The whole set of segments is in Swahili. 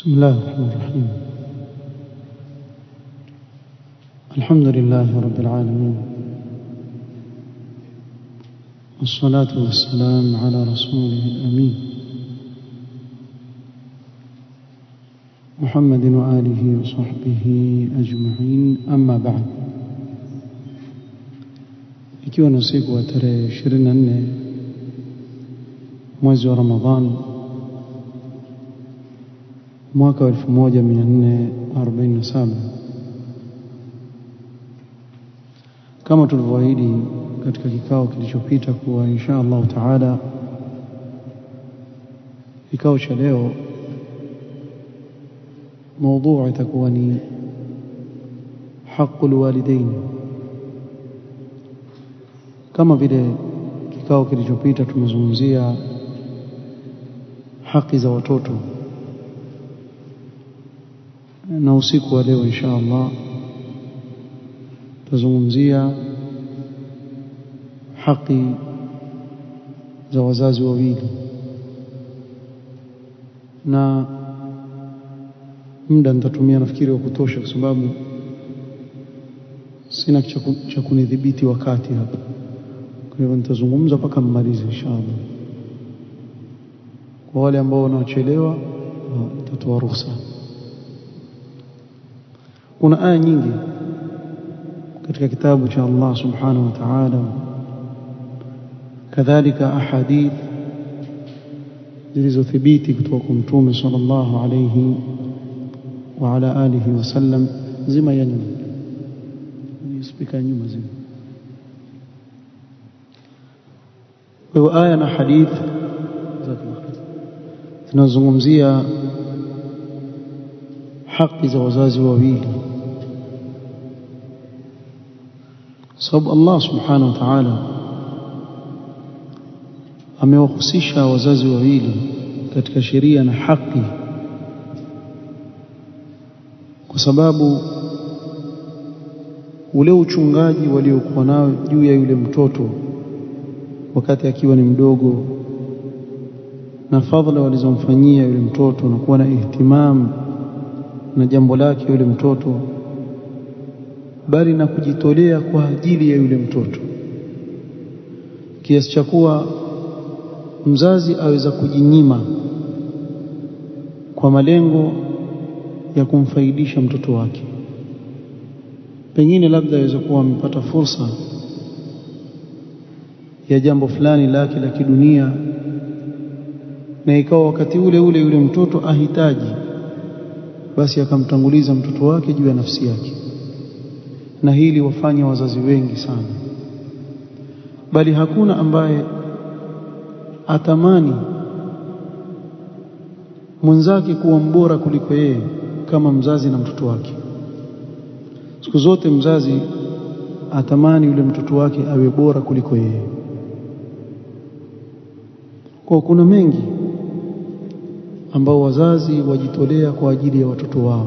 بسم الله الرحمن الرحيم. الحمد لله رب العالمين، والصلاة والسلام على رسوله الأمين محمد وآله وصحبه أجمعين. أما بعد، ikiwa ni usiku wa tarehe 24 mwezi wa Ramadhan mwaka 1447, kama tulivyoahidi katika kikao kilichopita kuwa insha Allah taala kikao cha leo موضوع itakuwa ni haqqul walidain. Kama vile kikao kilichopita tumezungumzia haki za watoto, na usiku wa leo insha Allah tuzungumzia haki za wazazi wawili, na muda nitatumia nafikiri wa kutosha kwa sababu sina cha kunidhibiti wakati hapa. Kwa hivyo nitazungumza mpaka mmalize inshallah. Kwa wale ambao wanachelewa nitatoa ruhusa. Kuna aya nyingi katika kitabu cha Allah subhanahu wa ta'ala, kadhalika ahadith zilizothibiti kutoka kwa Mtume sallallahu alayhi wa ala alihi wasallam. Zima ya nyuma, spika nyuma zima. Kwa aya na hadith zinazungumzia haki za wazazi wawili, sababu Allah subhanahu wa ta'ala amewahusisha wazazi wawili katika sheria na haki, kwa sababu ule uchungaji waliokuwa nao juu ya yule mtoto wakati akiwa ni mdogo, na fadhila walizomfanyia yule mtoto na kuwa na ihtimam na jambo lake yule mtoto, bali na kujitolea kwa ajili ya yule mtoto, kiasi cha kuwa mzazi aweza kujinyima kwa malengo ya kumfaidisha mtoto wake. Pengine labda aweza kuwa amepata fursa ya jambo fulani lake la kidunia, na ikawa wakati ule ule yule mtoto ahitaji, basi akamtanguliza mtoto wake juu ya nafsi yake. Na hili wafanya wazazi wengi sana, bali hakuna ambaye atamani mwenzake kuwa mbora kuliko yeye kama mzazi na mtoto wake. Siku zote mzazi atamani yule mtoto wake awe bora kuliko yeye. Kwa kuna mengi ambao wazazi wajitolea kwa ajili ya watoto wao,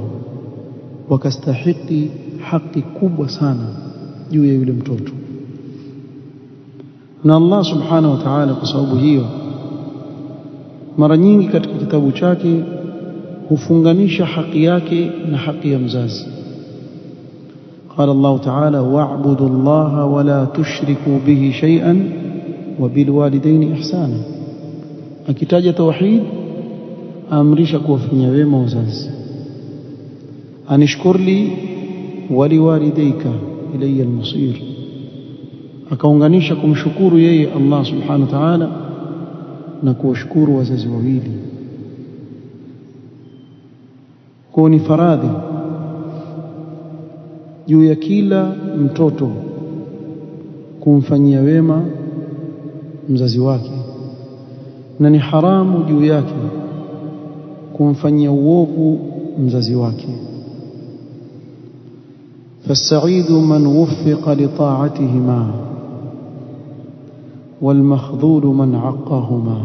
wakastahiki haki kubwa sana juu ya yule mtoto. Na Allah subhanahu wa ta'ala kwa sababu hiyo mara nyingi katika kitabu chake hufunganisha haki yake na haki ya mzazi. قال الله تعالى: واعبدوا الله ولا تشركوا به شيئا وبالوالدين إحسانا. akitaja tauhid amrisha kuwafanyia wema wazazi, anishkur li waliwalidayka ilayya almasir, akaunganisha kumshukuru yeye Allah subhanahu wa ta'ala na kuwashukuru wazazi wawili. Kwa ni faradhi juu ya kila mtoto kumfanyia wema mzazi wake, na ni haramu juu yake kumfanyia uovu mzazi wake. فالسعيد من وفق لطاعتهما والمخذول من عقهما.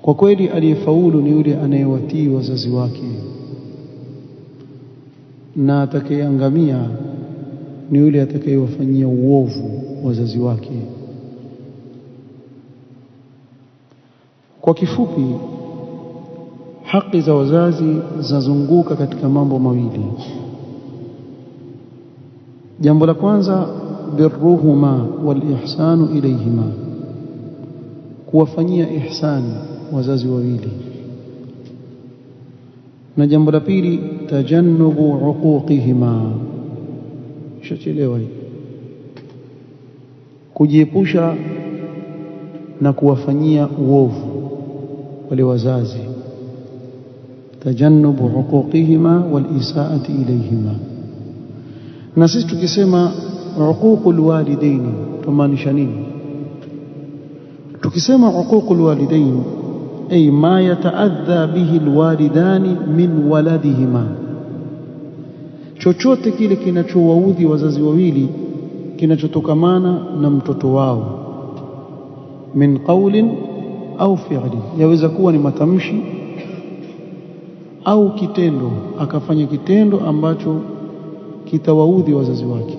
kwa kweli aliyefaulu ni yule anayewatii wazazi wake, na atakayeangamia ni yule atakayewafanyia uovu wazazi wake. Kwa kifupi, haki za wazazi zazunguka katika mambo mawili. Jambo la kwanza, birruhuma wal ihsanu ilayhima, kuwafanyia ihsani wazazi wawili. Na jambo la pili, tajannubu uquqihima, shachelewa hii, kujiepusha na kuwafanyia uovu wale wazazi. Tajannubu uquqihima wal isaati ilayhima. Na sisi tukisema uququl walidaini tumaanisha nini? Tukisema uququl walidaini ay ma yataadha bihi alwalidani min waladihima, chochote kile kinachowaudhi wazazi wawili kinachotokamana na mtoto wao, min qawlin au fi'li, yaweza kuwa ni matamshi au kitendo, akafanya kitendo ambacho kitawaudhi wazazi wake,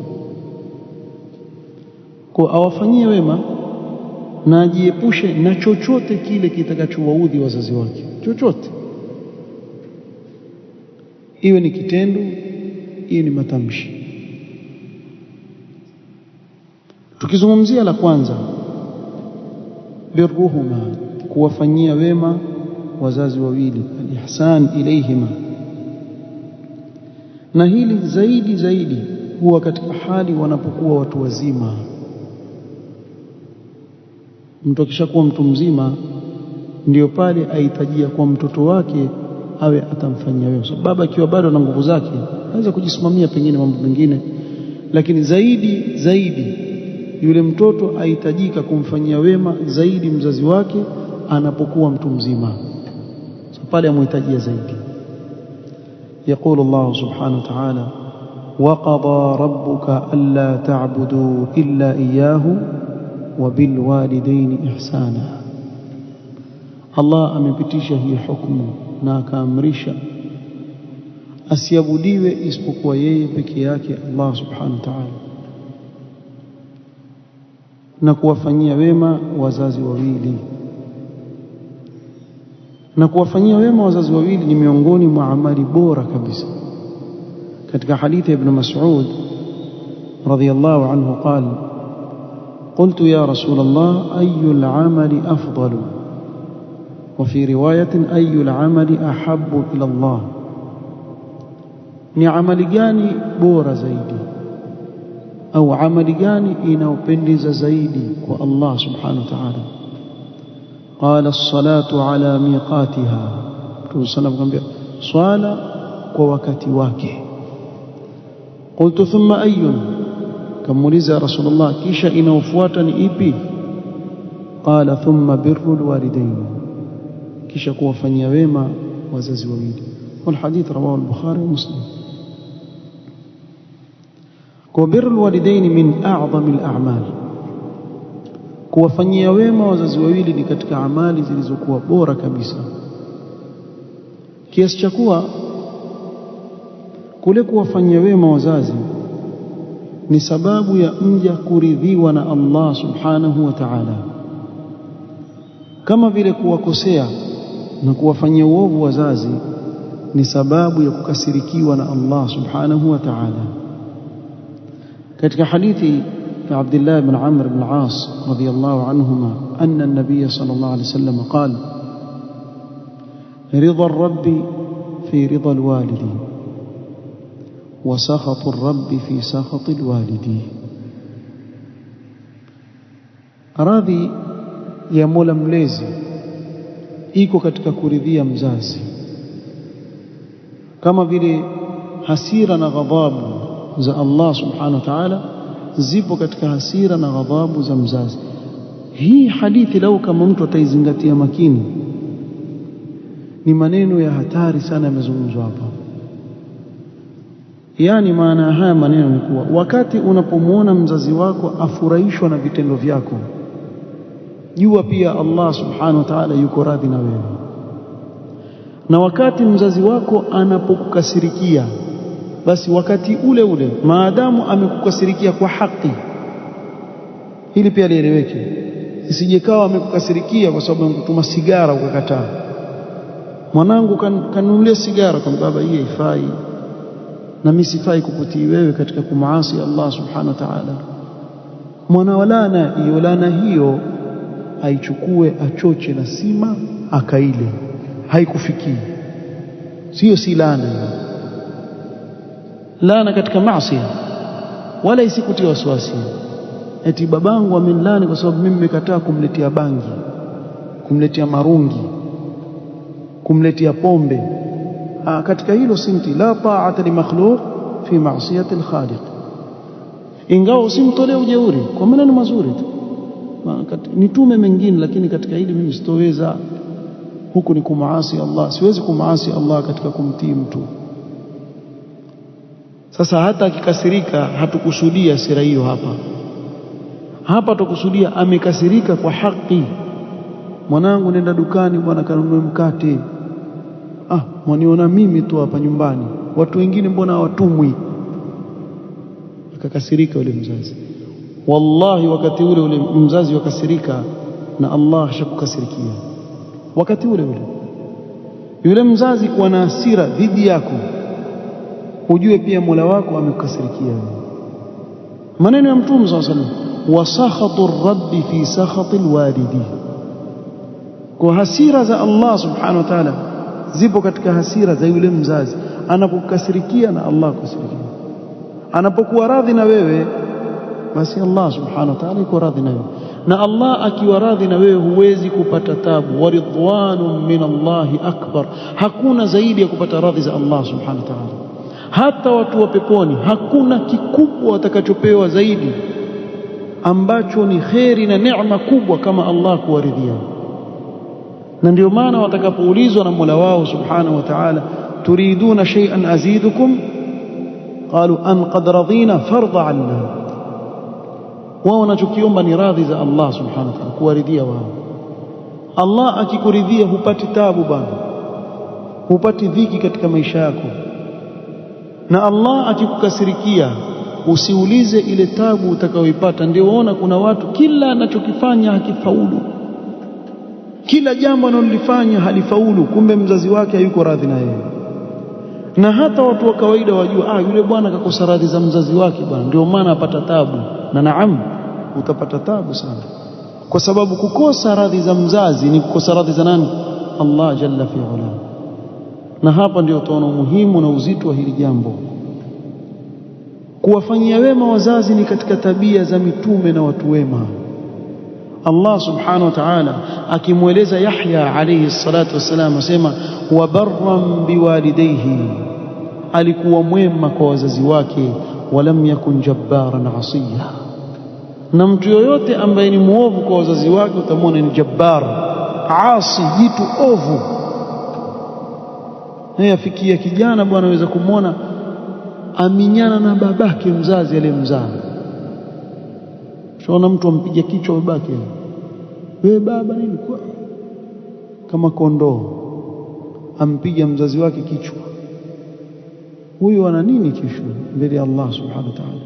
kwa awafanyie wema na ajiepushe na chochote kile kitakachowaudhi wazazi wake, chochote, iwe ni kitendo, iwe ni matamshi. Tukizungumzia la kwanza, birruhuma, kuwafanyia wema wazazi wawili, al-ihsan ilayhima, na hili zaidi huwa katika hali wanapokuwa watu wazima. Mtu akishakuwa mtu mzima ndio pale ahitajia kwa mtoto wake awe atamfanyia wema. So baba akiwa bado na nguvu zake anaweza kujisimamia pengine mambo mengine, lakini zaidi yule mtoto ahitajika kumfanyia wema zaidi mzazi wake anapokuwa mtu mzima. So pale amhitajia zaidi. يقول الله سبحانه وتعالى: وقضى ربك ألا تعبدوا إلا إياه وبالوالدين إحسانا. Allah amepitisha hii hukumu na akaamrisha asiabudiwe isipokuwa yeye peke yake, Allah subhanahu wa ta'ala, na kuwafanyia wema wazazi wawili. Na kuwafanyia wema wazazi wawili ni miongoni mwa amali bora kabisa. Katika hadithi ya Ibn Mas'ud radhiyallahu anhu qala: قلت يا رسول الله أي العمل أفضل؟ وفي رواية أي العمل أحب إلى الله؟ ni amali gani bora zaidi au amali gani inaopendeza zaidi kwa Allah subhanahu wa ta'ala? Qala as-salatu ala miqatiha, tunaambia swala kwa wakati wake. Qultu thumma ayyun, kamuliza Rasulullah, kisha inaofuata ni ipi? Qala thumma birrul walidain, kisha kuwafanyia wema wazazi wawili. Wal hadith rawahu al-Bukhari wa Muslim. Kwa birrul walidain min a'zami al-a'mal, kuwafanyia wema wazazi wawili ni katika amali zilizokuwa bora kabisa, kiasi cha kuwa kule kuwafanyia wema wazazi ni sababu ya mja kuridhiwa na Allah subhanahu wa ta'ala, kama vile kuwakosea na kuwafanyia uovu wazazi ni sababu ya kukasirikiwa na Allah subhanahu wa ta'ala. Katika hadithi ya Abdullah ibn Amr ibn al-As radiyallahu anhuma anna an-nabiy sallallahu alayhi wasallam qala: ridha ar-rabbi fi ridha al-walidi wa sakhatu ar-rabbi fi sakhati al-walidi. Radhi ya Mola mlezi iko katika kuridhia mzazi, kama vile hasira na ghadhabu za Allah subhanahu wa ta'ala zipo katika hasira na ghadhabu za mzazi. Hii hadithi lau kama mtu ataizingatia makini, ni maneno ya hatari sana yamezungumzwa hapa. Yani maana haya maneno ni kuwa wakati unapomwona mzazi wako afurahishwa na vitendo vyako, jua pia Allah subhanahu wa ta'ala yuko radhi na wewe. Na wakati mzazi wako anapokukasirikia, basi wakati ule ule, maadamu amekukasirikia kwa haki, hili pia lieleweke, isije kawa amekukasirikia kwa sababu amekutuma sigara ukakataa. mwanangu kanunulia sigara, kwa baba hii haifai na mimi sifai kukutii wewe katika kumaasi Allah subhanahu wa ta'ala. Mwana walana hiyo, lana hiyo aichukue achoche na sima akaile, haikufikii. Sio si lana hiyo, lana katika maasi, wala isikutie wasiwasi eti babangu amenilani kwa sababu mimi nimekataa kumletea bangi, kumletea marungi, kumletea pombe. Katika hilo sinti la ta'ata li makhluq fi ma'siyati al-khaliq. Ingawa usimtolee ujeuri kwa maneno mazuri tu, nitume mengine, lakini katika hili mimi sitoweza, huku ni kumaasi Allah. Siwezi kumaasi Allah katika kumtii mtu. Sasa hata akikasirika, hatukusudia sira hiyo hapa tukusudia amekasirika kwa haki. Mwanangu nenda dukani bwana kanunue mkate. Mwaniona mimi tu hapa nyumbani, watu wengine mbona hawatumwi? Akakasirika yule mzazi. Wallahi wakati ule mzazi wakasirika, na Allah shakukasirikia wakati ule. Yule mzazi kuwa na hasira dhidi yako, ujue pia Mola wako amekukasirikia. Maneno ya Mtume sallallahu alaihi wasallam, wa sakhatu rabbi fi sakhati alwalidi. Kwa hasira za Allah subhanahu wa ta'ala zipo katika hasira za yule mzazi. Anapokasirikia na Allah kukasirikia, anapokuwa radhi na wewe basi Allah subhanahu wa ta'ala yuko radhi na wewe, na Allah akiwa radhi na wewe huwezi kupata tabu. Wa ridwanun min Allahi akbar, hakuna zaidi ya kupata radhi za Allah subhanahu wa ta'ala. Hata watu wa peponi hakuna kikubwa watakachopewa zaidi ambacho ni kheri na neema kubwa kama Allah kuwaridhia. Na ndio maana watakapoulizwa na Mola wao subhanahu wa ta'ala, turiduna shay'an azidukum, qalu an qad radina farda anna. Wao wanachokiomba ni radhi za Allah subhanahu wa ta'ala, kuwaridhia wao. Allah akikuridhia hupati tabu bana, hupati dhiki katika maisha yako. Na Allah akikukasirikia usiulize ile tabu utakayoipata. Ndio waona kuna watu kila anachokifanya hakifaulu, kila jambo analolifanya halifaulu, kumbe mzazi wake hayuko radhi na yeye. Na hata watu wa kawaida wajua, yule bwana akakosa radhi za mzazi wake bwana, ndio maana apata tabu. Na naam, utapata tabu sana, kwa sababu kukosa radhi za mzazi ni kukosa radhi za nani? Allah jalla fi ula. Na hapa ndio utaona umuhimu na uzito wa hili jambo. Kuwafanyia wema wazazi ni katika tabia za mitume na watu wema. Allah subhanahu wa ta'ala akimweleza Yahya alayhi salatu wassalam asema, wa barran biwalidayhi, alikuwa mwema kwa wazazi wake, walam yakun jabbaran asiya. Na mtu yoyote ambaye ni muovu kwa wazazi wake utamwona ni jabbar, asi, jitu ovu. Afikia kijana bwana anaweza kumwona aminyana na babake mzazi aliyemzaa. Tunaona mtu ampiga kichwa babake, wewe baba nini kwa kama kondoo, ampiga mzazi wake kichwa. Huyu ana nini kesho mbele ya Allah subhanahu wa ta'ala?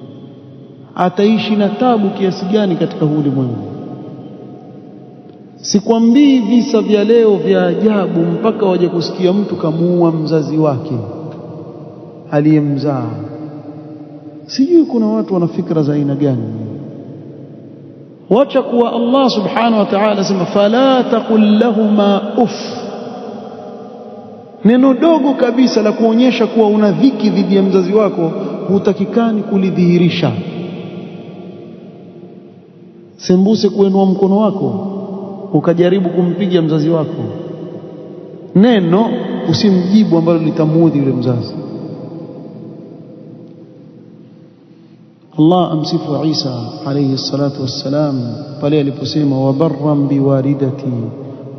Ataishi na tabu kiasi gani katika ulimwengu? Sikwambii visa vya leo vya ajabu mpaka waje kusikia mtu kamuua mzazi wake aliyemzaa. Sijui kuna watu wana fikra za aina gani. Wacha kuwa Allah subhanahu wa ta'ala sema, fala taqul lahuma uff. Neno dogo kabisa la kuonyesha kuwa una dhiki dhidi ya mzazi wako hutakikani kulidhihirisha. Sembuse kuinua mkono wako ukajaribu kumpiga mzazi wako, neno usimjibu ambalo litamuudhi yule mzazi. Allah amsifu Isa alayhi salatu wassalam pale aliposema, wa barran biwalidati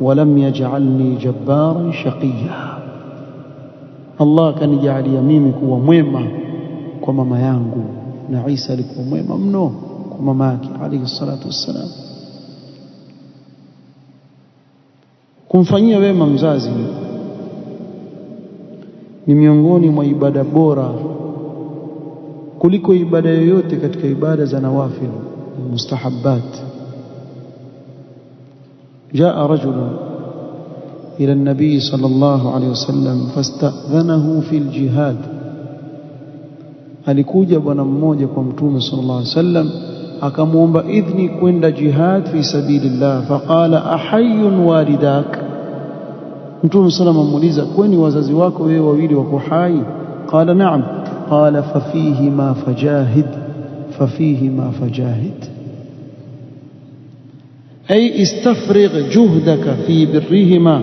wa lam yaj'alni jabbaran shaqiya. Allah kanijalia mimi kuwa mwema kwa mama yangu, na Isa alikuwa mwema mno kwa mama yake alayhi salatu wassalam. Kumfanyia wema mzazi ni miongoni mwa ibada bora kuliko ibada yoyote katika ibada za nawafil mustahabbat. Jaa rajulun إلى النبي صلى الله عليه وسلم فاستأذنه في الجهاد. alikuja bwana mmoja kwa mtume sallallahu alaihi wasallam akamuomba idhni kwenda jihad fi sabilillah. Faqala ahayyun walidak, mtume sallallahu amuuliza kwani wazazi wako wewe wawili wako hai? Qala na'am. Qala fafihima fajahid, fafihima fajahid, ay istafrigh juhdaka fi birrihima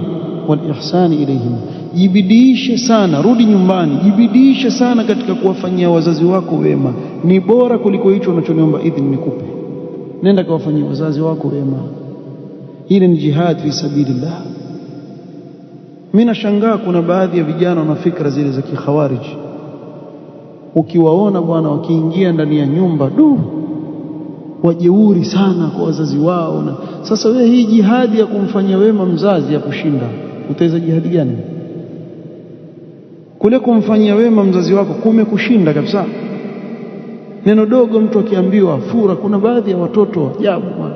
wal ihsan ilayhima, jibidishe sana, rudi nyumbani, jibidishe sana katika kuwafanyia wazazi wako wema, ni bora kuliko hicho unachoniomba idhini nikupe. Nenda kuwafanyia wazazi wako wema, ile ni jihad fi sabilillah. Mimi nashangaa kuna baadhi ya vijana wana fikra zile za kikhawarij, ukiwaona bwana wakiingia ndani ya nyumba wajeuri sana kwa wazazi wao. Na sasa wewe hii jihadi ya kumfanyia wema mzazi ya kushinda, utaweza jihadi gani? Kule kumfanyia wema mzazi wako kumekushinda kabisa. Neno dogo mtu akiambiwa fura. Kuna baadhi ya watoto ajabu bwana,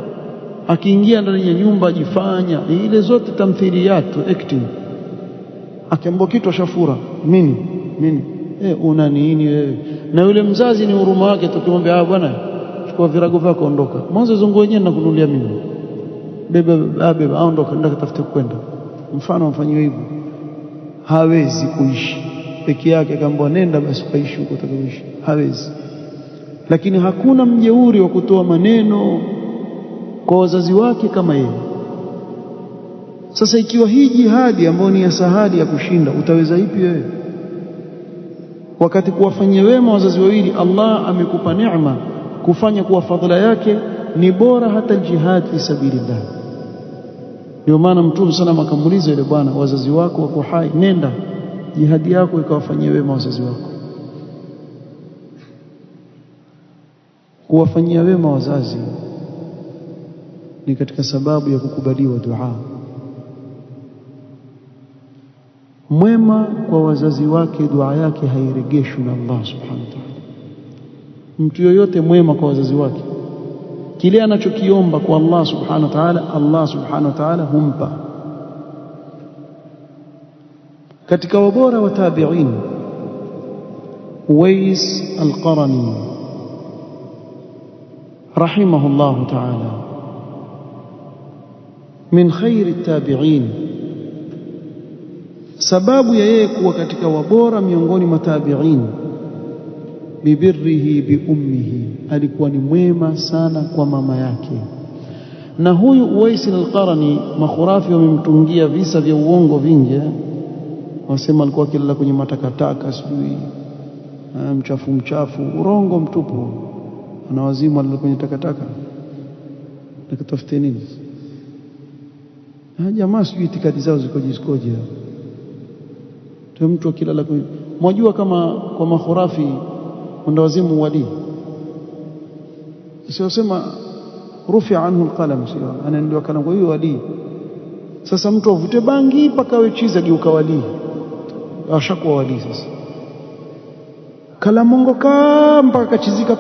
akiingia ndani ya nyumba ajifanya ile zote tamthiliyat acting, akiambiwa kitu ashafura mimi una nini wewe? Na yule mzazi ni huruma yake, tukimwambia bwana chukua virago vyako ondoka, mwanzo zungu wenyewe nakunulia mimi, beba aondoka, nenda katafute kwenda. Mfano mfanywe hivyo, hawezi kuishi peke yake. Akaambiwa nenda basi kaishi huko utakaoishi, hawezi. Lakini hakuna mjeuri wa kutoa maneno kwa wazazi wake kama yeye. Sasa ikiwa hii jihadi ambayo ni ya sahali ya kushinda, utaweza ipi wewe? Wakati kuwafanyia wema wazazi wawili Allah amekupa neema, kufanya kuwa fadhila yake ni bora hata jihad fi sabilillah. Ndio maana Mtume sana akamuuliza yule bwana, wazazi wako wako hai, nenda jihadi yako ikawafanyia wema wazazi wako. Kuwafanyia wema wazazi ni katika sababu ya kukubaliwa dua. Mwema kwa wazazi wake dua yake hairejeshwi na Allah subhanahu wa ta'ala. Mtu yoyote mwema kwa wazazi wake, kile anachokiomba kwa Allah subhanahu wa ta'ala, Allah subhanahu wa ta'ala humpa. Katika wabora wa tabi'in, Uwais al-Qarani rahimahullah ta'ala, min khairi at-tabi'in. Sababu ya yeye kuwa katika wabora miongoni mwa tabi'in, bibirrihi biummihi, alikuwa ni mwema sana kwa mama yake. Na huyu Uwais al-Qarani, makhurafi wamemtungia visa vya uongo vingi. Wasema alikuwa akilala kwenye matakataka, sijui mchafu, urongo mtupu. Ana wazimu alala kwenye takataka, nakatafute nini? Jamaa sijui itikadi zao zikoje. Ndio mtu akilala kwenye, mwajua kama kwa makhurafi wanda wazimu wali, sio sema rufi anhu alqalam, sio anaendelea kana kwa hiyo wali. Sasa mtu avute bangi mpaka awe chiza geuka wali, ashakuwa wali. Sasa kalamongo mpaka kachizika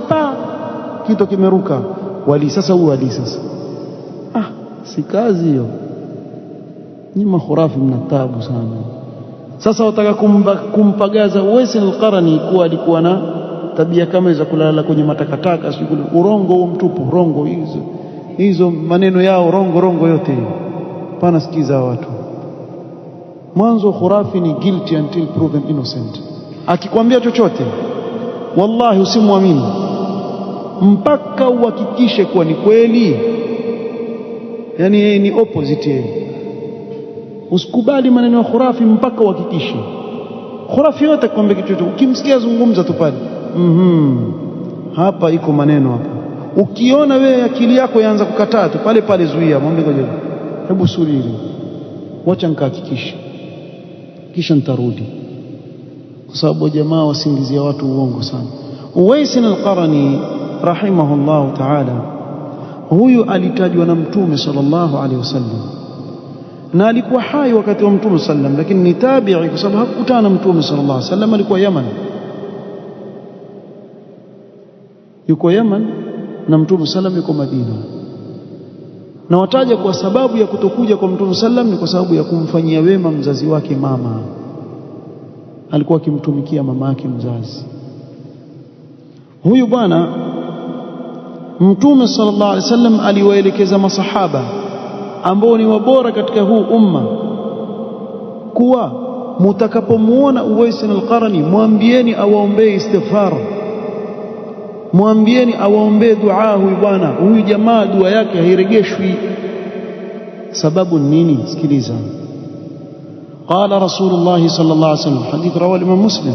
kitu kimeruka wali. Sasa huyu wali sasa, si kazi hiyo. Ni makhurafi mna taabu sana. Sasa wataka kumpagaza Uwais al-Qarani kuwa alikuwa na tabia kama za kulala kwenye matakataka, sio urongo huo mtupu. Rongo hizo maneno yao rongo yote hiyo. Pana sikiza watu. Mwanzo khurafi ni guilty until proven innocent. Akikwambia chochote wallahi usimwamini mpaka uhakikishe kuwa ni kweli. Yani yeye ni opposite yeye. Usikubali maneno ya khurafi mpaka uhakikishe. Khurafi yote kwambia kitu chochote, ukimsikia zungumza tu pale, hapa iko maneno hapa. Ukiona wewe akili yako yaanza kukataa tu pale zuia, mwambie ngoja, hebu subiri, wacha nikahakikishe, kisha nitarudi. Kwa sababu jamaa wasingizia watu uongo sana. Uwais al-Qarani rahimahullah ta'ala, huyu alitajwa na Mtume sallallahu alaihi wasallam, na alikuwa hai wakati wa Mtume sallam, lakini ni tabi'i kwa sababu hakukutana na Mtume sallallahu alaihi wasallam. Alikuwa Yaman, yuko Yaman na Mtume sallam yuko Madina. na wataja kwa sababu ya kutokuja kwa Mtume sallam ni kwa sababu ya kumfanyia wema mzazi wake mama. Alikuwa akimtumikia mama yake mzazi. Huyu bwana Mtume sallallahu alaihi wasallam aliwaelekeza masahaba ambao ni wabora katika huu umma kuwa mtakapomuona Uwais al-Qarni mwambieni awaombee istighfar, mwambieni awaombee dua. Huyu bwana, huyu jamaa dua yake hairegeshwi. Sababu nini? Sikiliza. Qala Rasulullah sallallahu alaihi wasallam, hadith rawi Imam Muslim,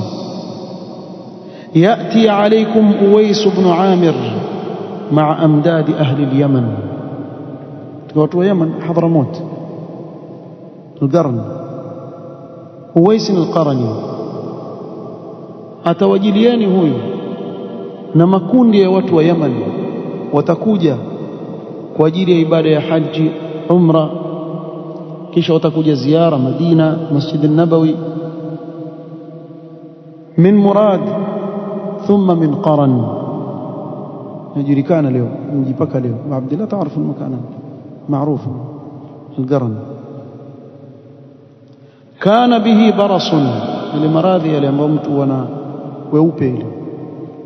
ya'ti alaykum Uwais ibn Amir ma'a amdad ahli al-Yaman. watu wa Yaman, Hadramaut, al-Qarn. Uwais al-Qarni atawajilieni huyu na makundi ya watu wa Yaman, watakuja kwa ajili ya ibada ya haji, umra, kisha watakuja ziara Madina, Masjid an-Nabawi, min Murad thumma min Qaran. yajulikana leo mji paka leo Abdullah, taarifu المكان معروف القرن. kana bihi barasun, ile maradhi yale ambayo mtu wana weupe ile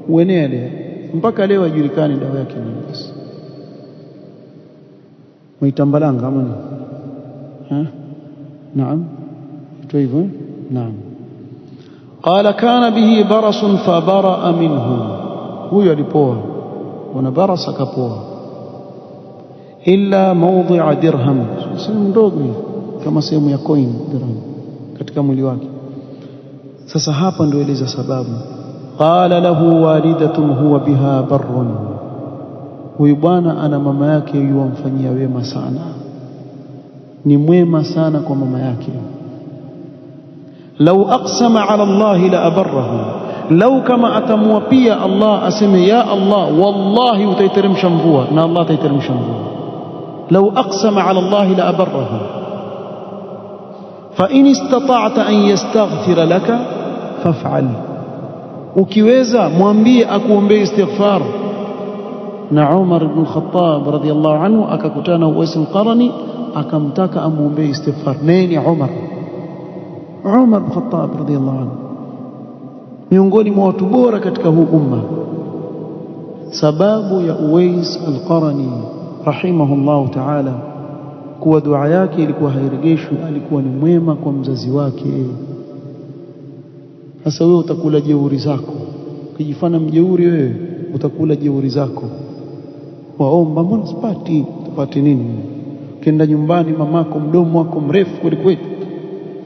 uenea ile, mpaka leo hajulikani dawa yake ni basi mwitambalanga ama ni naam ito hivyo naam. Qala kana bihi barasun fabaraa minhu, huyo alipoa, wana barasa akapoa. Illa mawdhi'a dirham, sehemu ndogo kama sehemu ya coin dirham katika mwili wake. Sasa hapa ndio eleza sababu. Qala lahu walidatun huwa biha barrun, huyu bwana ana mama yake yuwamfanyia wema sana, ni mwema sana kwa mama yake. Lau aqsama ala Allah la abarrahu, lau kama atamwapia Allah aseme ya Allah wallahi utaiteremsha mvua, na Allah ataiteremsha mvua. Lau aqsama ala Allah la abarrahu. Fa in istata'ta an yastaghfira laka faf'al, ukiweza mwambie akuombee istighfar. Na Umar ibn Khattab radhiyallahu anhu akakutana Uwais al-Qarni akamtaka amuombee istighfar. Nani Umar? Umar ibn Khattab radhiyallahu anhu, miongoni mwa watu bora katika huu umma. Sababu ya Uwais al-Qarni rahimahullahu ta'ala kuwa dua yake ilikuwa hairegeshwi, alikuwa ni mwema kwa mzazi wake. Sasa wewe utakula jeuri zako, ukijifanya mjeuri wewe utakula jeuri zako. Waomba mbona sipati, utapati nini? Ukienda nyumbani mamako mdomo wako mrefu kweli kweli,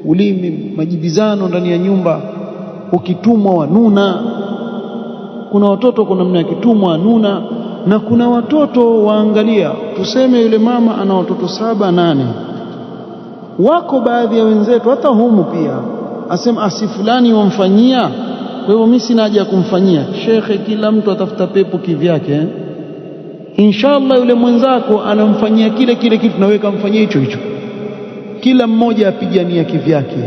ulimi majibizano ndani ya nyumba, ukitumwa wanuna. Kuna watoto kuna namna ya kitumwa wanuna, na kuna watoto waangalia, tuseme yule mama ana watoto 7 8, wako baadhi ya wenzetu hata humu pia asema asi fulani wamfanyia, kwa hivyo mimi sina haja ya kumfanyia. Shekhe, kila mtu atafuta pepo kivyake inshallah. Yule mwenzako anamfanyia kile kitu, na wewe kamfanyia hicho hicho. Kila mmoja apigania kivyake.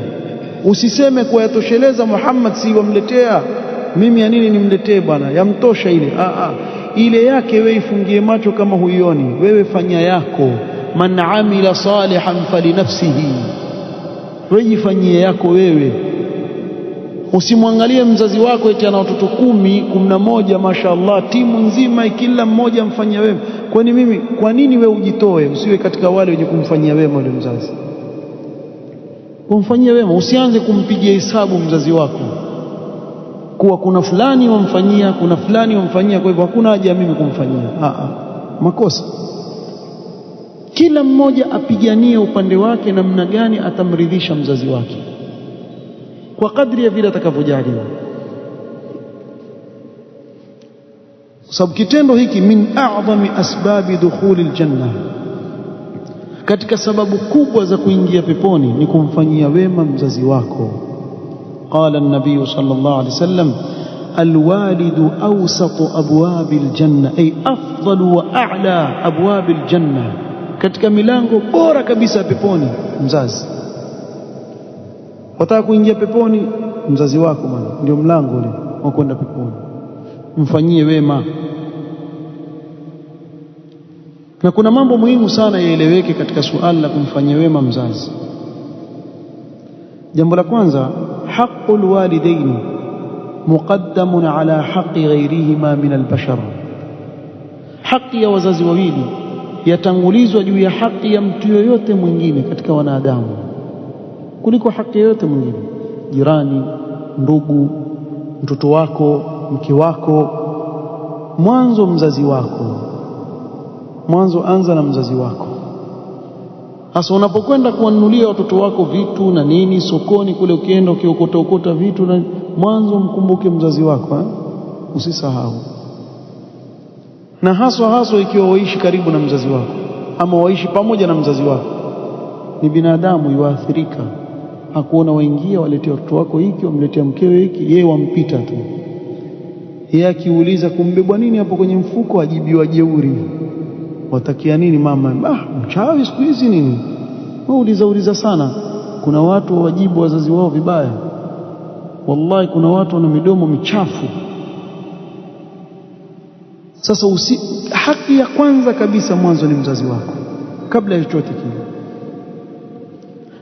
Usiseme kwa yatosheleza Muhammad si wamletea mimi, ya nini nimletee bwana, yamtosha ile. Ile yake wewe ifungie macho kama huioni, wewe fanya yako. Man amila salihan falinafsihi, wewe jifanyie yako wewe. Usimwangalie mzazi wako eti ana watoto 10 11 mashaallah, timu nzima kila mmoja mfanyia wema. Kwa nini wewe ujitoe usiwe katika wale wenye kumfanyia wema yule mzazi? Kumfanyia wema, usianze kumpigia hesabu mzazi wako kuwa kuna fulani wamfanyia, kuna fulani wamfanyia, kwa hivyo hakuna haja mimi kumfanyia. Makosa. Kila mmoja apiganie upande wake namna gani atamridhisha mzazi wake kwa kadri ya vile atakavyojaliwa, kwa sababu kitendo hiki min a'zami asbabi dukhuli aljanna, katika sababu kubwa za kuingia peponi ni kumfanyia wema mzazi wako. قال النبي صلى الله عليه وسلم الوالد أوسط أبواب الجنة، أي أفضل وأعلى أبواب الجنة. katika milango bora kabisa peponi mzazi. Wataka kuingia peponi, mzazi wako bwana ndio mlango ule wa kwenda peponi, mfanyie wema. Na kuna mambo muhimu sana yaeleweke katika suala la kumfanyia wema mzazi. Jambo la kwanza, haqqul walidaini muqaddamun ala haqqi ghayrihima min albashar. Haki ya wazazi wawili yatangulizwa juu ya haki ya mtu yoyote mwingine katika wanadamu kuliko haki yoyote mwingine. Jirani, ndugu, mtoto wako, mke wako, mwanzo mzazi wako. Mwanzo anza na mzazi wako. Hasa unapokwenda kuwanunulia watoto wako vitu na nini sokoni kule, ukienda ukiokota vitu na mwanzo mkumbuke mzazi wako, usisahau. Na haswa ikiwa waishi karibu na mzazi wako ama waishi pamoja na mzazi wako, ni binadamu yuathirika. Hakuona waingia waletea watoto wako hiki, wamletea mkewe hiki, yeye wampita tu. Yeye akiuliza kumbebwa nini hapo kwenye mfuko, ajibiwa jeuri. Watakia nini mama? Mchawi siku hizi nini? Uliza sana. Kuna watu wajibu wazazi wao vibaya. Wallahi kuna watu wana midomo michafu. Sasa haki ya kwanza kabisa mwanzo ni mzazi wako kabla ya chochote kile.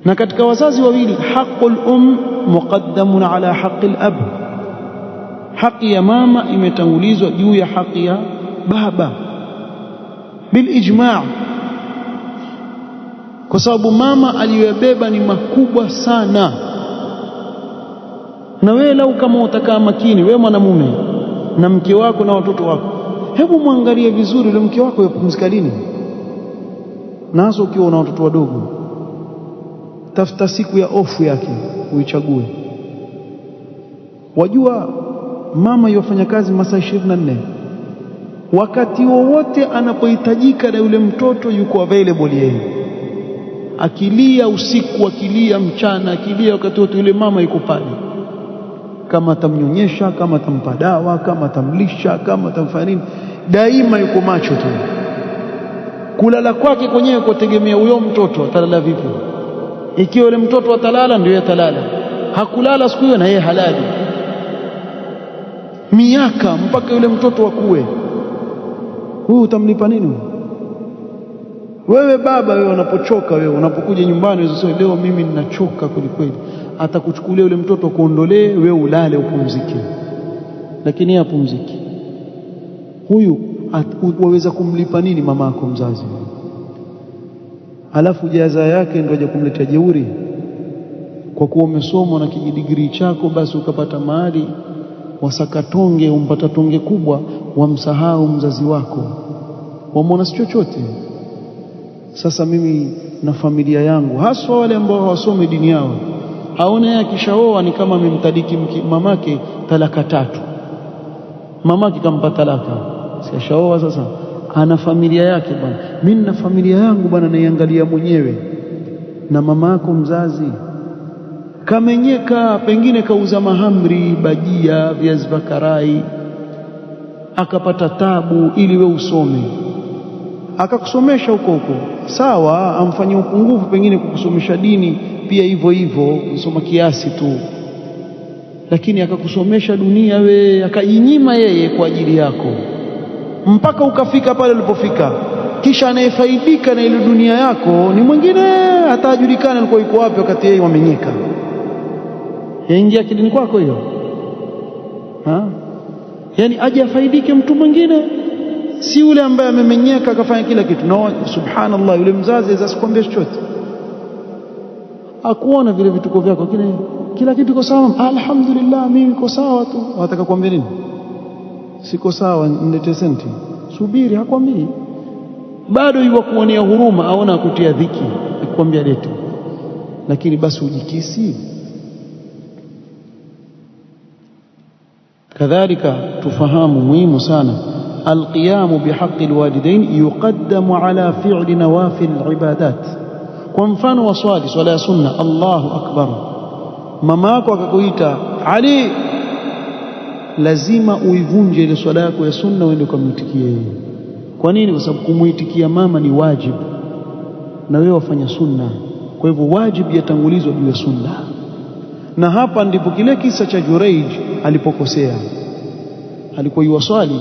Na katika wazazi wawili, haqqul muqaddamun ala haqqil ab. Haki ya mama imetangulizwa juu ya haki ya baba bil ijma', kwa sababu mama aliyobeba ni makubwa sana. Na wewe lau kama utakaa makini, wewe mwanamume na mke wako na watoto wako, hebu muangalie vizuri yule mke wako yapumzika lini. Na hasa ukiwa una watoto wadogo, tafuta siku ya ofu yake uichague. Wajua mama yofanya kazi masaa 24, wakati wowote anapohitajika na yule mtoto yuko available yeye. Akilia usiku, akilia mchana, akilia wakati wote, yule mama yuko pale. Kama atamnyonyesha, kama atampa dawa, kama atamlisha, kama atamfanya nini, daima yuko macho tu. Kulala kwake kwenyewe kutegemea huyo mtoto atalala vipi. Ikiwa yule mtoto atalala ndio atalala, hakulala siku hiyo na yeye halali miaka mpaka yule mtoto akue. Huyu utamlipa nini? Wewe baba, wewe unapochoka, wewe unapokuja nyumbani unasema leo mimi ninachoka kweli, atakuchukulia yule mtoto kuondolee, wewe ulale upumzike. Lakini yeye apumziki. Huyu waweza kumlipa nini mama yako mzazi? Alafu jaza yake ndio aje kumletea jeuri kwa kuwa umesoma na kijidigrii chako, basi ukapata mahali wasakatonge, umpata tonge kubwa, wamsahau mzazi wako, wamwona si chochote. Sasa mimi na familia yangu, haswa wale ambao hawasomi dini yao, aone akishaoa ni kama amemtadiki mamake talaka 3. Mamake kampa talaka, si ashaoa sasa, ana familia yake bwana. Mimi na familia yangu bwana naiangalia mwenyewe. Na mama yako mzazi kamenyeka, pengine kauza mahamri, bajia, viazi vakarai, akapata tabu ili we usome, akakusomesha huko sawa, amfanyie upungufu pengine kukusomesha dini pia hivyo usoma kiasi tu, lakini akakusomesha dunia, we akajinyima yeye kwa ajili yako mpaka ukafika pale ulipofika. Kisha anayefaidika na ile dunia yako ni mwingine, hatajulikana alikuwa yuko wapi wakati yeye wamenyeka. Yaingia kidini kwako hiyo? Yani aje afaidike mtu mwingine, si yule ambaye amemenyeka akafanya kila kitu. No, subhanallah, yule mzazi asikwambie chochote, akuona vile vituko vyako, kila kitu kiko sawa, alhamdulillah mimi niko sawa tu. Wataka kuambia nini? Siko sawa, nilete senti. Subiri, hakwambii. Bado yuwa kuonea huruma, aona akutia dhiki, akwambia lete. Lakini basi ujikisi. Kadhalika tufahamu muhimu sana, alqiyamu bihaqqi alwalidain yuqaddamu ala fi'li nawafil ibadat. Kwa mfano wa swala ya sunna, Allahu akbar, mama yako akakuita Ali, lazima uivunje ile swala yako ya sunna uende ukamwitikie yeye. Kwa nini? Kwa sababu kumuitikia mama ni wajibu na wewe wafanya sunna. Kwa hivyo wajibu yatangulizwa juu ya sunna. Na hapa ndipo kile kisa cha Juraij alipokosea. Alikuwa yuwaswali,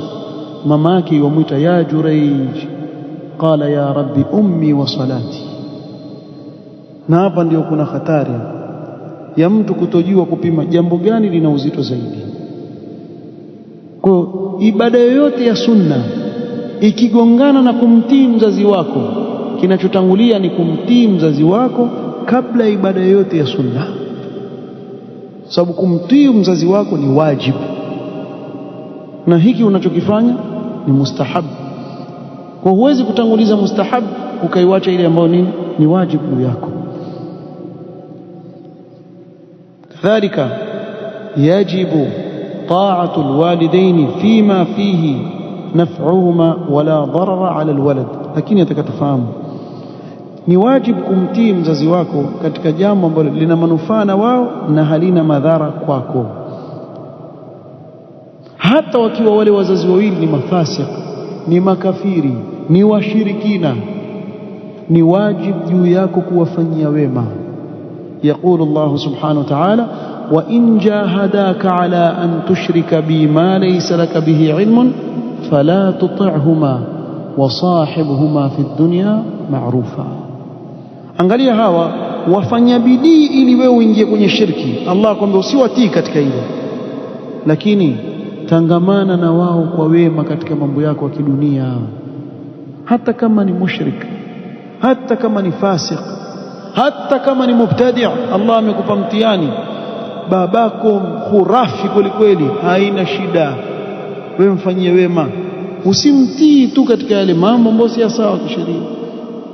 mama yake yuamwita ya Juraij, qala ya rabbi ummi wa salati. Na hapa ndio kuna hatari ya mtu kutojua kupima jambo gani lina uzito zaidi. Kwa ibada yoyote ya sunna ikigongana na kumtii mzazi wako, kinachotangulia ni kumtii mzazi wako kabla ya ibada yoyote ya sunna, sababu kumtii mzazi wako ni wajibu, na hiki unachokifanya ni mustahab. Kwa huwezi kutanguliza mustahab ukaiwacha ile ambayo ni wajibu juu yako. Kadhalika yajibu ta'atu alwalidaini fima fihi naf'uhuma wala darara ala alwalad. Lakini atakatafahamu ni wajibu kumtii mzazi wako katika jambo ambalo lina manufaa na wao na halina madhara kwako, hata wakiwa wale wazazi wawili ni mafasik, ni makafiri, ni washirikina, ni wajibu juu yako kuwafanyia wema. يقول الله سبحانه وتعالى وإن جاهداك على أن تشرك بي ما ليس لك به علم فلا تطعهما وصاحبهما في الدنيا معروفا. Angalia hawa wafanya bidii ili wewe uingie kwenye shirki. Allah akwambia usiwatii katika hilo, lakini tangamana na wao kwa wema katika mambo yako ya kidunia, hata kama ni mushrik, hata kama ni fasik, hata kama ni mubtadi'. Allah amekupa mtihani, babako khurafi kweli kweli, haina shida, wewe mfanyie wema, usimtii tu katika yale mambo ambayo si sawa kisheria,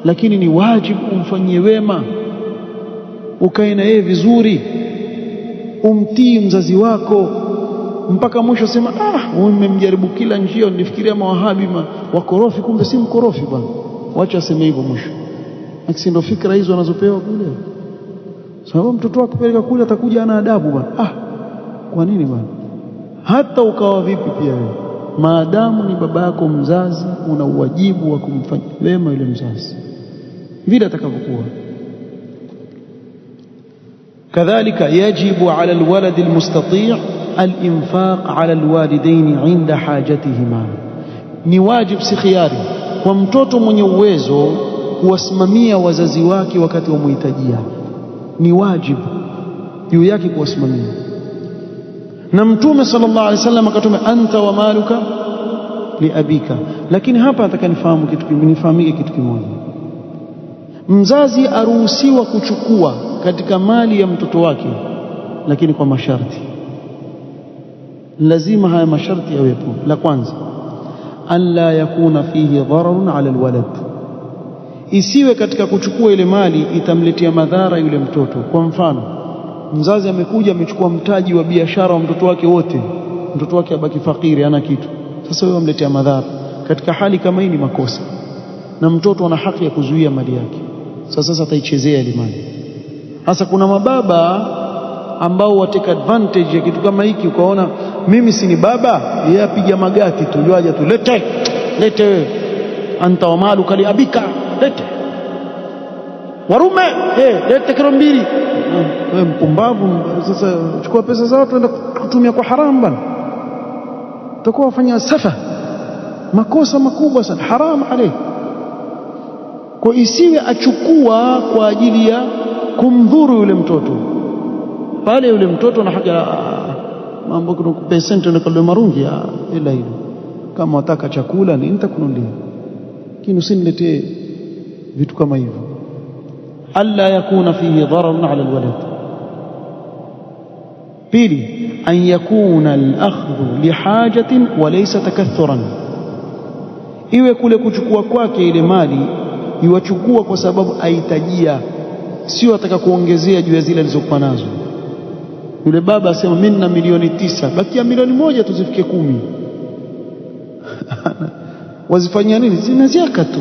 lakini ni wajibu umfanyie wema, ukae na yeye vizuri, umtii mzazi wako mpaka mwisho. Sema wewe mmemjaribu kila njia, nifikiria mawahabi wakorofi, kumbe si mkorofi bwana. Wacha aseme hivyo mwisho, lakini ndio fikra hizo wanazopewa kule. Sababu mtoto wako peleka kule atakuja ana adabu bwana. Kwa nini bwana? Hata ukawa vipi pia wewe, maadamu ni baba yako mzazi, una uwajibu wa kumfanyia wema yule mzazi vile atakavyokuwa. Kadhalika yajibu ala alwalad almustati' alinfaq ala alwalidain inda hajatihima. Ni wajib, si khiyari, kwa mtoto mwenye uwezo kuwasimamia wazazi wake wakati wa muhitajia. Ni wajibu juu yake kuwasimamia. Na Mtume sallallahu alaihi wasallam akatuma anta wa maluka li abika. Lakini hapa nataka nifahamike kitu kimoja. Mzazi aruhusiwa kuchukua katika mali ya mtoto wake, lakini kwa masharti. Lazima haya masharti yawepo. La kwanza, an la yakuna fihi dhararun ala alwalad, isiwe katika kuchukua ile mali itamletea madhara yule mtoto. Kwa mfano, mzazi amekuja amechukua mtaji wa biashara wa mtoto wake wote, mtoto wake abaki fakiri, hana kitu. Sasa wewe umletea madhara. Katika hali kama hii ni makosa, na mtoto ana haki ya kuzuia mali yake. Sasa ataichezea ile mali. Sasa kuna mababa ambao watake advantage ya kitu kama hiki, ukaona mimi si ni baba, yeye apiga magati tu, yaja tu lete wewe, anta wa maluka li abika, lete warume, lete kilo mbili. Wewe mpumbavu. Sasa chukua pesa zao tuenda kutumia kwa haramu bwana, utakuwa wafanya safa, makosa makubwa sana, haramu alayhi. Kwa isiwe achukua kwa ajili ya kumdhuru yule mtoto, pale yule mtoto na haki mambo kuna pesa ndio ndio marungi ila hilo. Kama wataka chakula ni nitakununulia, lakini usiniletee vitu kama hivyo. Alla yakuna fihi dhararun ala alwalad. Pili, an yakuna al-akhdhu lihajatin wa laysa takathuran, iwe kule kuchukua kwake ile mali iwachukua kwa sababu ahitajia, sio ataka kuongezea juu ya zile alizokuwa nazo. Yule baba asema mimi na milioni 9, bakia milioni 1 tuzifike 10. Wazifanyia nini? Zina zaka tu.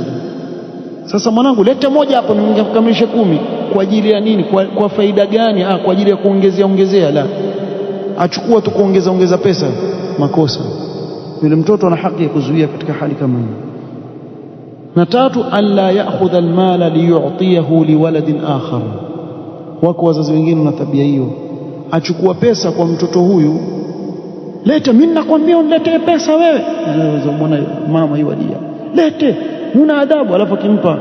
Sasa mwanangu, leta moja hapo nikamilishe 10. Kwa ajili ya nini? Kwa faida gani? Kwa ajili ya kuongezea. La, achukua tu kuongeza pesa, makosa. Yule mtoto ana haki ya kuzuia katika hali kama hiyo. Na tatu, alla ya'khudha almala liyu'tiyahu liwaladin akhar. Wako wazazi wengine wana tabia hiyo, achukua pesa kwa mtoto huyu, leta, mimi nakwambia uniletee pesa wewe. Unaweza muona mama yuadia, lete, huna adabu. Alafu akimpa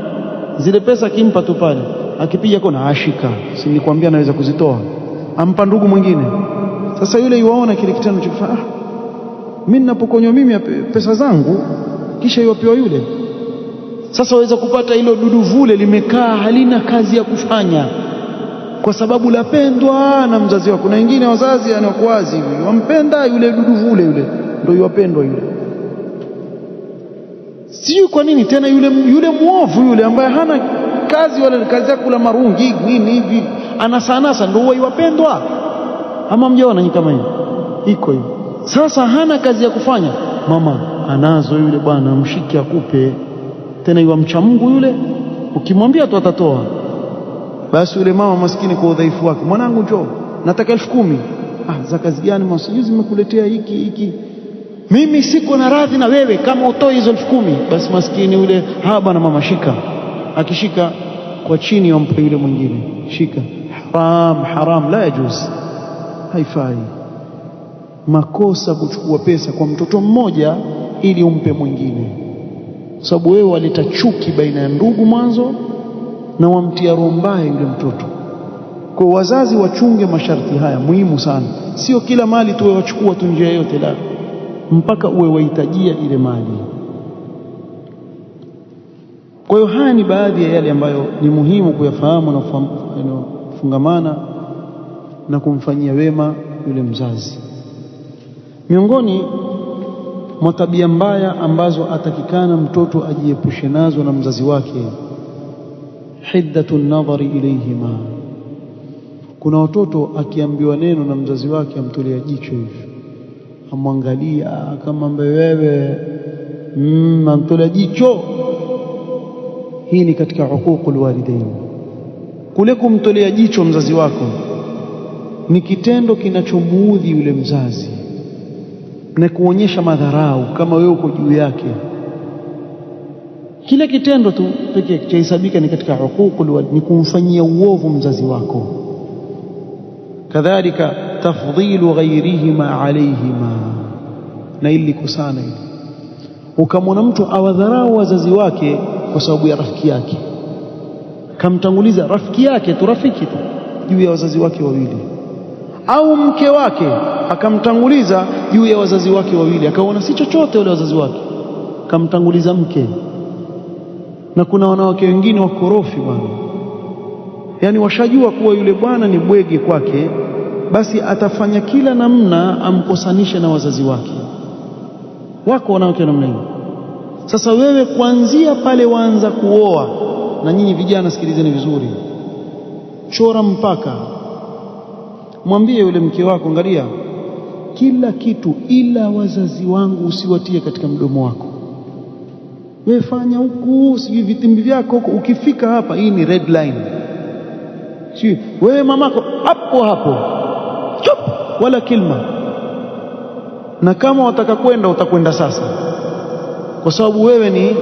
zile pesa, akimpa tu pale, akipiga kona ashika, si nikwambia naweza kuzitoa, ampa ndugu mwingine. Sasa yule yuaona kile kitendo cha kufanya, mimi ninapokonywa mimi pesa zangu kisha iwapewa yule. Sasa waweza kupata hilo dudu vule limekaa halina kazi ya kufanya, kwa sababu lapendwa na mzazi wako. Na wengine wazazi anakuwa wazi hivi, wampenda yule dudu vule, yule ndio yuwapendwa yule. Sio kwa nini tena yule muovu yule ambaye hana kazi wala kazi yake kula marungi nini hivi, anasanasa ndio huwa yuwapendwa. Ama mjaona nyinyi kama hiyo iko hiyo? Sasa hana kazi ya kufanya, mama anazo yule bwana, mshike akupe. Tena yule mcha Mungu yule, ukimwambia tu atatoa. Basi yule mama maskini kwa udhaifu wake, mwanangu njoo, nataka 10,000. Za kazi gani mama? Sijui zimekuletea hiki. Mimi siko na radhi na wewe kama utoi hizo 10,000. Basi maskini yule, bwana mama shika. Akishika kwa chini yampe yule mwingine, shika. Haram, la yajuz, haifai. Makosa kuchukua pesa kwa mtoto mmoja ili umpe mwingine, kwa sababu wewe waleta chuki baina ya ndugu mwanzo na wamtia roho mbaya yule mtoto. Kwa wazazi wachunge masharti haya muhimu sana. Sio kila mali tu wachukua tu njia yote, la, mpaka uwe wahitajia ile mali. Kwa hiyo haya ni baadhi ya yale ambayo ni muhimu kuyafahamu na kufungamana na kumfanyia wema yule mzazi. Miongoni mwa tabia mbaya ambazo atakikana mtoto ajiepushe nazo na mzazi wake, hiddatu nadhari ilayhima. Kuna watoto akiambiwa neno na mzazi wake amtolea jicho hivi, amwangalia kama ambaye wewe amtolea jicho. Hii ni katika huququl walidain. Kule kumtolea jicho mzazi wako ni kitendo kinachomuudhi yule mzazi na kuonyesha madharau kama wewe uko juu yake. Kile kitendo tu pekee chahesabika ni katika huququl walidain, ni kumfanyia uovu mzazi wako. Kadhalika tafdhilu ghayrihima alayhima, na ili kusana hili, ukamwona mtu awadharau wazazi wake kwa sababu ya rafiki yake, kamtanguliza rafiki yake tu, rafiki tu juu ya wazazi wake wawili, au mke wake akamtanguliza juu ya wazazi wake wawili, akaona si chochote wale wazazi wake, kamtanguliza mke. Na kuna wanawake wengine wakorofi bwana, yani washajua kuwa yule bwana ni bwege kwake, basi atafanya kila namna amkosanishe na wazazi wake. Wako wanawake namna hiyo. Sasa wewe kuanzia pale waanza kuoa, na nyinyi vijana sikilizeni vizuri, chora mpaka, mwambie yule mke wako, angalia kila kitu ila wazazi wangu usiwatie katika mdomo wako. Wewe fanya huku, sijui vitimbi vyako huko, ukifika hapa hii ni red line. Sio wewe mamako hapo hapo chup, wala kilma. Na kama wataka kwenda utakwenda sasa, kwa sababu wewe ni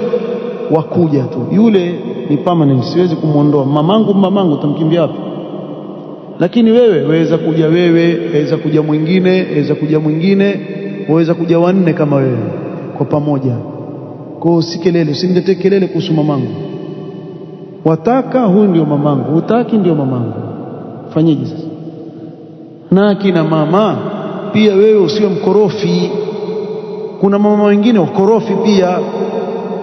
wakuja tu, yule ni permanent, siwezi kumuondoa. Mamangu utamkimbia wapi? Lakini wewe waweza kuja, waweza kuja mwingine, waweza kuja wanne kama wewe kwa pamoja. Kwa usikelele, usiniletee kelele kuhusu mamangu. Wataka huyu ndio mamangu, hutaki ndio mamangu. Fanyeje sasa? Na kina mama pia wewe usiwe mkorofi. Kuna mama wengine wakorofi pia,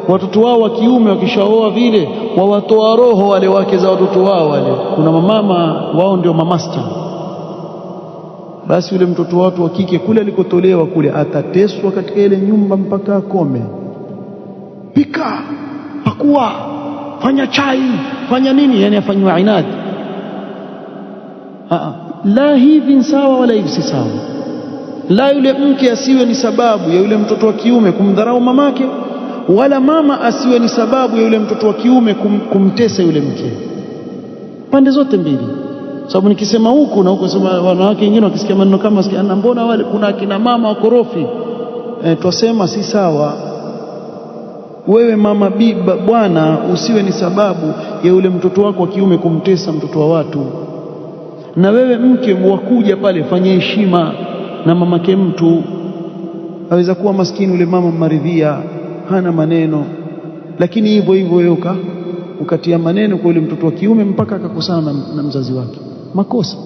watoto wao wa kiume wakishaoa vile wawatoa roho wale wake za watoto wao wale. Kuna mama wao ndio mamasta, basi yule mtoto watu wa kike kule alikotolewa kule atateswa katika ile nyumba mpaka akome. Pika, pakua, fanya chai, fanya nini, yani afanywa inadi. La hivi sawa wala hivi si sawa. La yule mke asiwe ni sababu ya yule mtoto wa kiume kumdharau mamake, wala mama asiwe ni sababu ya yule mtoto wa kiume kumtesa yule mke. Pande zote mbili. Sababu nikisema huku na huko, sema wanawake wengine wakisikia maneno kama sikia, mbona wale kuna akina mama wakorofi, twasema si sawa. Wewe mama biba bwana usiwe ni sababu ya yule mtoto wako wa kiume kumtesa mtoto wa watu. Na wewe mke wakuja pale, fanya heshima na mamake mtu. Aweza kuwa maskini yule mama maridhia, hana maneno, lakini hivyo hivyo wewe ukatia maneno kwa yule mtoto wa kiume mpaka akakosana na mzazi wake, makosa.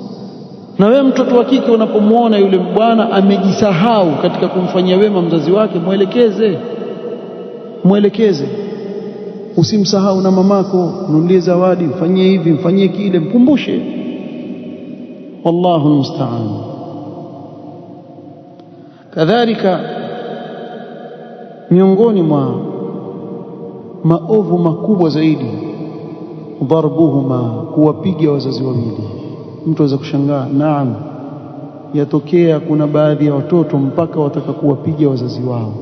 Na wewe mtoto wa kike unapomuona yule bwana amejisahau katika kumfanyia wema mzazi wake, mwelekeze. Usimsahau na mamako, mnunulie zawadi, mfanyie hivi, mfanyie kile, mkumbushe. Wallahu almusta'an. Kadhalika miongoni mwa maovu makubwa zaidi, darbuhuma, kuwapiga wazazi wawili. Mtu aweza kushangaa, naam, yatokea kuna baadhi ya watoto mpaka wataka kuwapiga wazazi wao.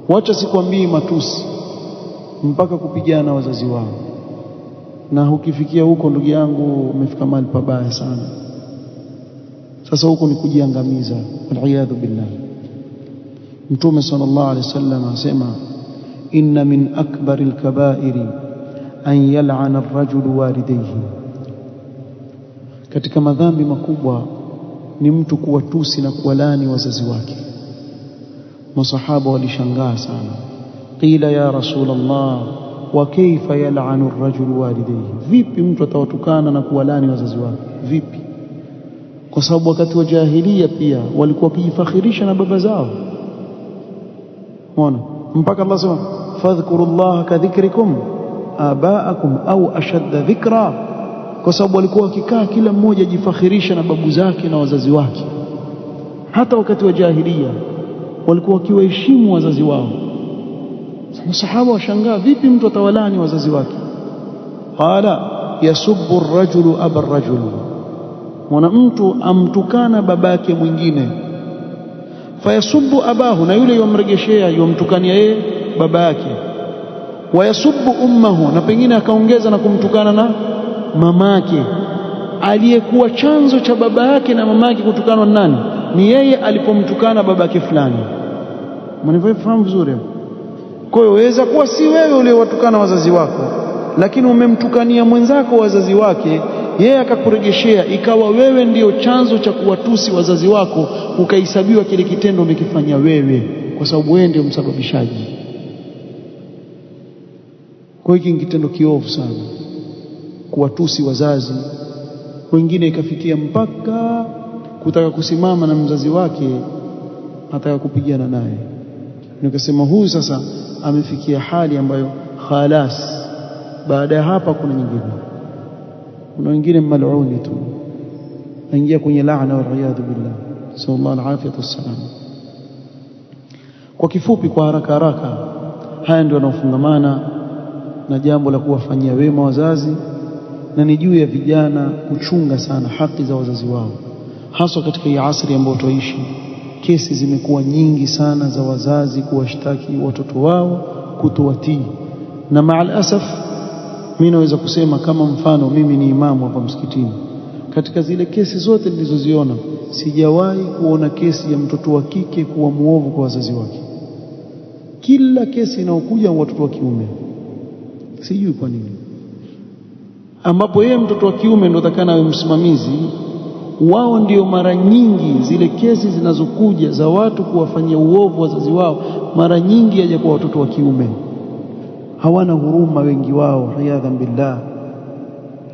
Wacha sikwambii matusi, mpaka kupigana na wazazi wao. Na ukifikia huko, ndugu yangu, umefika mahali pabaya sana. Sasa huko ni kujiangamiza, waliyadhu billah. Mtume sallallahu alaihi wasallam asema, inna min akbari alkabairi an yal'ana ar-rajulu walidayhi, katika madhambi makubwa ni mtu kuwatusi na kuwalani wazazi wake. Masahaba walishangaa sana. Qila ya Rasulullah, wa kaifa yal'anu ar-rajulu walidayhi, vipi mtu atawatukana na kuwalani wazazi wake, vipi? Kwa sababu wakati wa jahiliya pia walikuwa wakijifakhirisha na baba zao. Unaona, mpaka Allah sema fadhkurullaha kadhikrikum abaakum au ashadda dhikra, kwa sababu walikuwa wakikaa kila mmoja jifakhirisha na babu zake na wazazi wake. Hata wakati wa jahiliya walikuwa wakiwaheshimu wazazi wao. Masahaba washangaa, vipi mtu atawalani wazazi wake? Qala yasubbu ar-rajulu aba ar-rajul, mwana mtu amtukana babake mwingine. Fayasubbu abahu, na yule yomregeshea yomtukania yeye baba yake. Wayasubbu ummahu, na pengine akaongeza na kumtukana na mamake. Aliyekuwa chanzo cha baba yake na mamake kutukanwa nani? Ni yeye alipomtukana babake fulani. Mnifahamu vizuri? Kwa hiyo waweza kuwa si wewe uliyewatukana wazazi wako, lakini umemtukania mwenzako wazazi wake, yeye akakuregeshea, ikawa wewe ndiyo chanzo cha kuwatusi wazazi wako, ukahesabiwa kile kitendo umekifanya wewe, kwa sababu wewe ndiyo msababishaji. Kwa hiyo hiki kitendo kiovu sana, kuwatusi wazazi. Wengine ikafikia mpaka kutaka kusimama na mzazi wake, ataka kupigana naye. Nikasema huyu sasa amefikia hali ambayo khalas, baada ya hapa kuna nyingine. Kuna wengine mal'uni tu, aingia kwenye laana wal iyadhu billah, sallallahu alaihi wasallam. Kwa kifupi, kwa haraka, haya ndio yanaofungamana na jambo la kuwafanyia wema wazazi, na ni juu ya vijana kuchunga sana haki za wazazi wao, hasa katika hii asri ambayo tuishi. Kesi zimekuwa nyingi sana za wazazi kuwashtaki watoto wao kutowatii, na maal asaf, mimi naweza kusema kama mfano, mimi ni imamu hapa msikitini, katika zile kesi zote nilizoziona sijawahi kuona kesi ya mtoto wa kike kuwa muovu kwa wazazi wake. Kila kesi inayokuja watoto wa kiume, sijui kwa nini, ambapo yeye mtoto wa kiume ndio atakana awe msimamizi wao. Ndio mara nyingi zile kesi zinazokuja za watu kuwafanyia uovu wazazi wao, mara nyingi haja kwa watoto wa kiume. Hawana huruma wengi wao, riyadhan billah.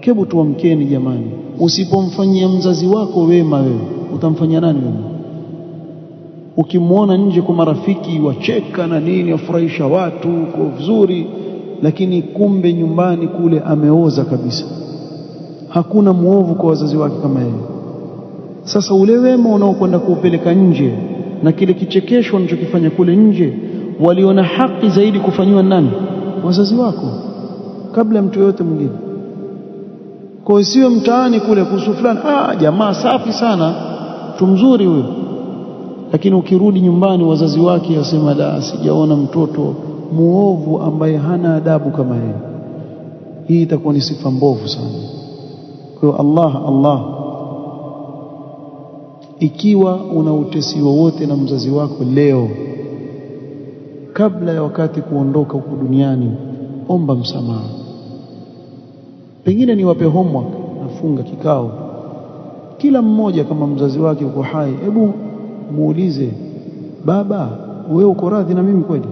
Hebu tuamkeni jamani, usipomfanyia mzazi wako wema, wewe utamfanyia nani wema? Ukimwona nje kwa marafiki wacheka na nini, afurahisha watu kwa vizuri, lakini kumbe nyumbani kule ameoza kabisa. Hakuna muovu kwa wazazi wake kama yeye. Sasa ule wema unaokwenda kuupeleka nje na kile kichekesho unachokifanya kule nje, waliona haki zaidi kufanywa nani? Wazazi wako, kabla mtu yote mwingine. Kwa hiyo sio mtaani kule kuhusu fulani, jamaa safi sana, mtu mzuri huyo, lakini ukirudi nyumbani wazazi wake yasema, la, sijaona mtoto muovu ambaye hana adabu kama yeye. Hii itakuwa ni sifa mbovu sana. Kwa hiyo Allah, ikiwa una utesi wowote na mzazi wako leo, kabla ya wakati kuondoka huku duniani, omba msamaha. Pengine niwape homework, nafunga kikao, kila mmoja kama mzazi wake uko hai, hebu muulize, baba, wewe uko radhi na mimi kweli?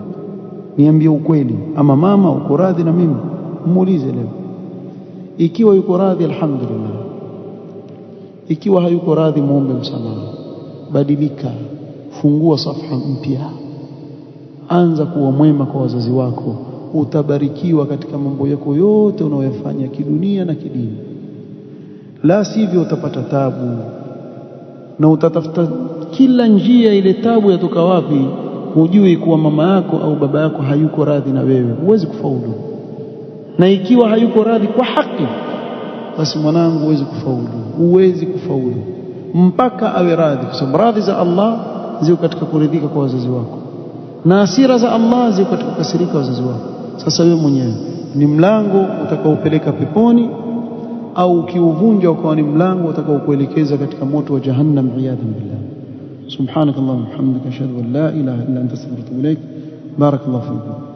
niambie ukweli, ama mama uko radhi na mimi? Muulize leo. Ikiwa yuko radhi, alhamdulillah. Ikiwa hayuko radhi, muombe msamaha, badilika, fungua safha mpya, anza kuwa mwema kwa wazazi wako, utabarikiwa katika mambo yako yote unayofanya kidunia na kidini. La sivyo utapata tabu na utatafuta kila njia. Ile tabu yatoka wapi? Hujui kuwa mama yako au baba yako hayuko radhi na wewe, huwezi kufaulu. Na ikiwa hayuko radhi kwa haki, basi mwanangu, huwezi kufaulu, huwezi kufaulu mpaka awe radhi, kwa sababu radhi za Allah ziko katika kuridhika kwa wazazi wako, na hasira za Allah ziko katika kukasirika wazazi wako. Sasa wewe mwenyewe ni mlango utakaopeleka peponi, au ukiuvunja ukawa ni mlango utakaokuelekeza katika moto wa jahannam, iyadhan billah. Subhanakallahumma wa bihamdika ashhadu an la ilaha illa anta astaghfiruka wa atubu ilaik. Barakallahu fikum.